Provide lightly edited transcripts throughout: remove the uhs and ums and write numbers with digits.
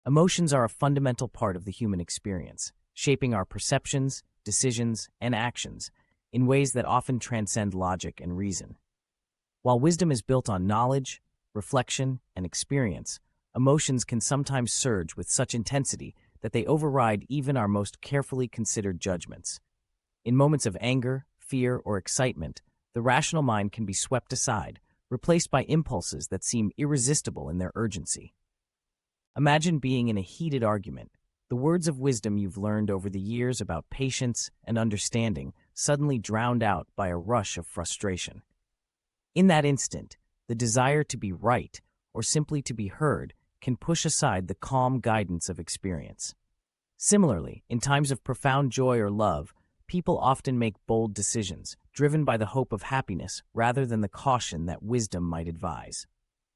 Emotions are a fundamental part of the human experience, shaping our perceptions, decisions, and actions in ways that often transcend logic and reason. While wisdom is built on knowledge, reflection, and experience, emotions can sometimes surge with such intensity that they override even our most carefully considered judgments. In moments of anger, fear, or excitement, the rational mind can be swept aside, replaced by impulses that seem irresistible in their urgency. Imagine being in a heated argument. The words of wisdom you've learned over the years about patience and understanding suddenly drowned out by a rush of frustration. In that instant, the desire to be right or simply to be heard can push aside the calm guidance of experience. Similarly, in times of profound joy or love, people often make bold decisions, driven by the hope of happiness rather than the caution that wisdom might advise.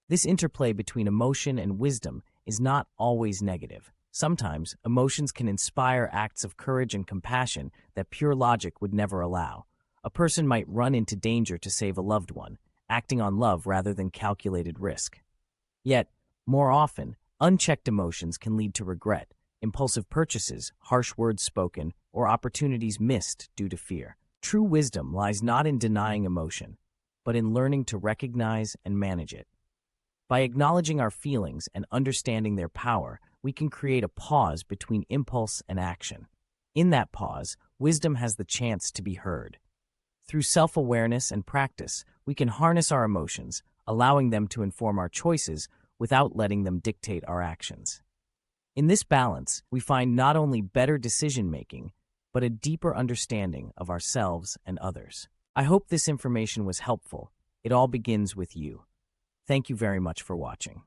This interplay between emotion and wisdom is not always negative. Sometimes, emotions can inspire acts of courage and compassion that pure logic would never allow. A person might run into danger to save a loved one, acting on love rather than calculated risk. Yet, more often, unchecked emotions can lead to regret, impulsive purchases, harsh words spoken, or opportunities missed due to fear. True wisdom lies not in denying emotion, but in learning to recognize and manage it. By acknowledging our feelings and understanding their power, we can create a pause between impulse and action. In that pause, wisdom has the chance to be heard. Through self-awareness and practice, we can harness our emotions, allowing them to inform our choices without letting them dictate our actions. In this balance, we find not only better decision-making, but a deeper understanding of ourselves and others. I hope this information was helpful. It all begins with you. Thank you very much for watching.